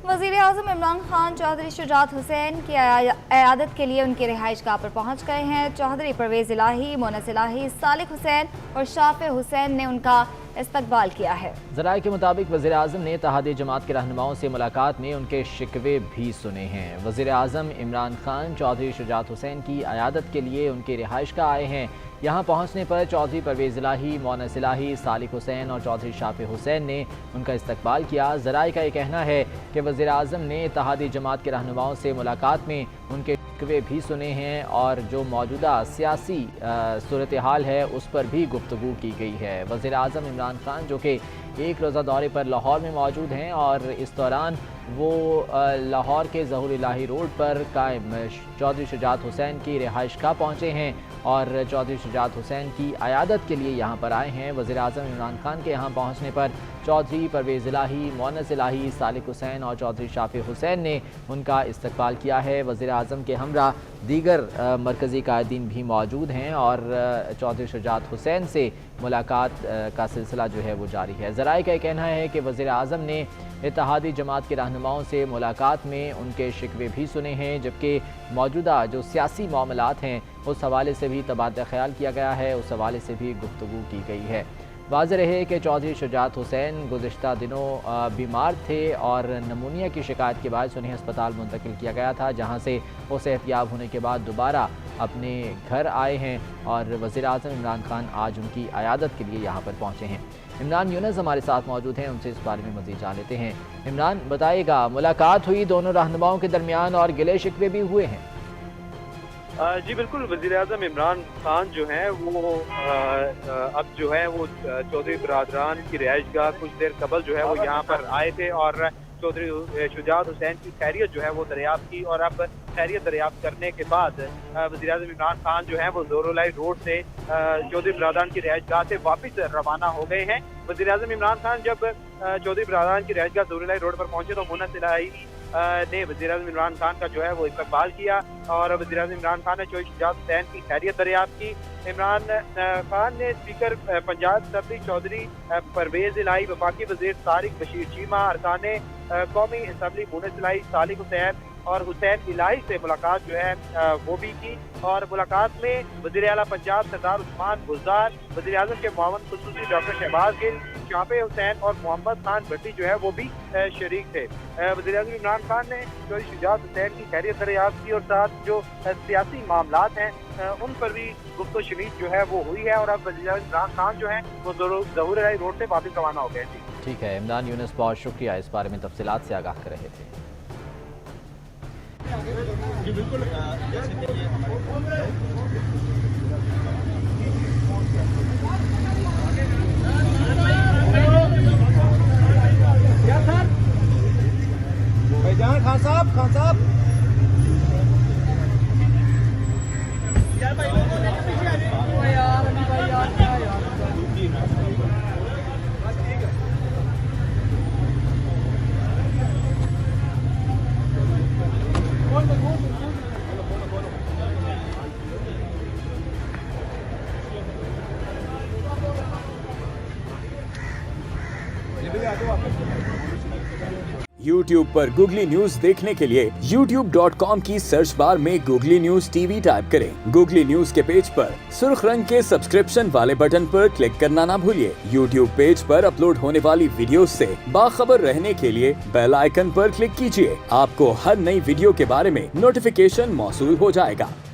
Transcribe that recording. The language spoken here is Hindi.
वज़ीर-ए-आज़म इमरान खान चौधरी शुजात हुसैन की अयादत के लिए उनकी रिहाइश गाह पर पहुँच गए हैं। चौधरी परवेज़ इलाही, मोनस इलाही, सालिक हुसैन और शाफ़े हुसैन ने उनका इस्तकबाल किया है। ज़राए के मुताबिक वज़ीर-ए-आज़म ने इत्तेहादी जमात के रहनुमाओं से मुलाकात में उनके शिकवे भी सुने हैं। वज़ीर-ए-आज़म इमरान खान चौधरी शुजात हुसैन की अयादत के लिए उनकी रिहाइश गाह आए हैं। यहाँ पहुँचने पर चौधरी परवेज़ इलाही, मोनस इलाही, सालिक हुसैन और चौधरी शाफ़े हुसैन ने उनका इस्तकबाल किया। ज़राए का ये कहना है कि वज़ीर-ए-आज़म ने इत्तेहादी जमात के रहनुमाओं से मुलाकात में उनके शिकवे भी सुने हैं और जो मौजूदा सियासी सूरत हाल है उस पर भी गुफ्तगू की गई है। वज़ीर-ए-आज़म इमरान खान जो कि एक रोज़ा दौरे पर लाहौर में मौजूद हैं और इस दौरान वो लाहौर के ज़हूर इलाही रोड पर कायम चौधरी शुजात हुसैन की रिहाइश गाह पहुँचे हैं और चौधरी शुजात हुसैन की अयादत के लिए यहाँ पर आए हैं। वज़ीर-ए-आज़म इमरान खान के यहाँ पहुँचने पर चौधरी परवेज़ इलाही, मोनस इलाही, सालिक हुसैन और चौधरी शाफ़े हुसैन ने उनका इस्तकबाल किया है। वज़ीर-ए-आज़म के हमरा दीगर मरकज़ी कायदीन भी मौजूद हैं और चौधरी शुजात हुसैन से मुलाकात का सिलसिला जो है वो जारी है। ज़राए का कहना है कि वज़ीर-ए-आज़म ने इत्तेहादी जमात के रहनुमाओं से मुलाकात में उनके शिकवे भी सुने हैं, जबकि मौजूदा जो सियासी मामलात हैं उस हवाले से भी तबादला ख्याल किया गया है, उस हवाले से भी गुफ्तगू की गई है। वाज़ेह रहे कि चौधरी शुजात हुसैन गुज़िश्ता दिनों बीमार थे और नमूनिया की शिकायत के बाद उन्हें अस्पताल मुंतकिल किया गया था, जहाँ से वो सेहतयाब होने के बाद दोबारा अपने घर आए हैं और वज़ीर-ए-आज़म इमरान खान आज उनकी अयादत के लिए यहाँ पर पहुँचे हैं। इमरान यूनुस हमारे साथ मौजूद हैं, उनसे इस बारे में मज़ीद जान लेते हैं। इमरान, बताइएगा, मुलाकात हुई दोनों रहनुमाओं के दरमियान और गिले शिकवे भी हुए हैं? जी बिल्कुल, वज़ीर-ए-आज़म इमरान खान जो हैं वो अब जो है वो चौधरी बरादरान की रिहाइश गाह कुछ देर कबल जो है वो यहाँ पर आए थे और चौधरी शुजात हुसैन की खैरियत जो है वो दरियाफ्त की और अब खैरियत दरियाफ्त करने के बाद वज़ीर-ए-आज़म इमरान खान जो है वो ज़ोरुलाई रोड से चौधरी बरादरान की रिहाइश गाह से वापस रवाना हो गए हैं। वज़ीर-ए-आज़म इमरान खान जब चौधरी बरादरान की रिहाइश गाह ज़ोरुलाई रोड पर पहुंचे तो मोनस इलाही ने वज़ीर-ए-आज़म इमरान खान का जो है वो इस्तकबाल किया और वज़ीर-ए-आज़म इमरान खान ने चौधरी शुजात हुसैन की खैरियत दरियाफ्त की। इमरान खान ने स्पीकर पंजाब असम्बली चौधरी परवेज़ इलाही, वफाकी वज़ीर तारिक बशीर चीमा, अरकाने कौमी असम्बली मोनस इलाही, सालिक हुसैन और हुसैन इलाही से मुलाकात जो है वो भी की और मुलाकात में वज़ीर आला पंजाब सरदार उस्मान बुज़दार, वज़ीर-ए-आज़म के मुआवन खुसूसी डॉक्टर शहबाज गिल, शाफ़े हुसैन और मोहम्मद खान भट्टी जो है वो भी शरीक थे। वज़ीर-ए-आज़म इमरान खान ने चौधरी शुजात हुसैन की खैरियत दरियाफ्त की और साथ जो सियासी मामलात हैं उन पर भी गुफ्तगू शनीद जो है वो हुई है और अब वज़ीर-ए-आज़म इमरान खान जो है वो ज़हूर इलाही रोड से वापस रवाना हो गए थे। ठीक है इमरान यूनुस, बहुत शुक्रिया इस बारे में तफसीलात से आगाह कर रहे थे। जी बिल्कुल, भाईजान खान साहब YouTube पर गूगली न्यूज देखने के लिए youtube.com की सर्च बार में गूगली न्यूज टीवी टाइप करें। गूगली न्यूज के पेज पर सुर्ख रंग के सब्सक्रिप्शन वाले बटन पर क्लिक करना ना भूलिए। YouTube पेज पर अपलोड होने वाली वीडियोस से बाखबर रहने के लिए बेल आइकन पर क्लिक कीजिए। आपको हर नई वीडियो के बारे में नोटिफिकेशन मौसूल हो जाएगा।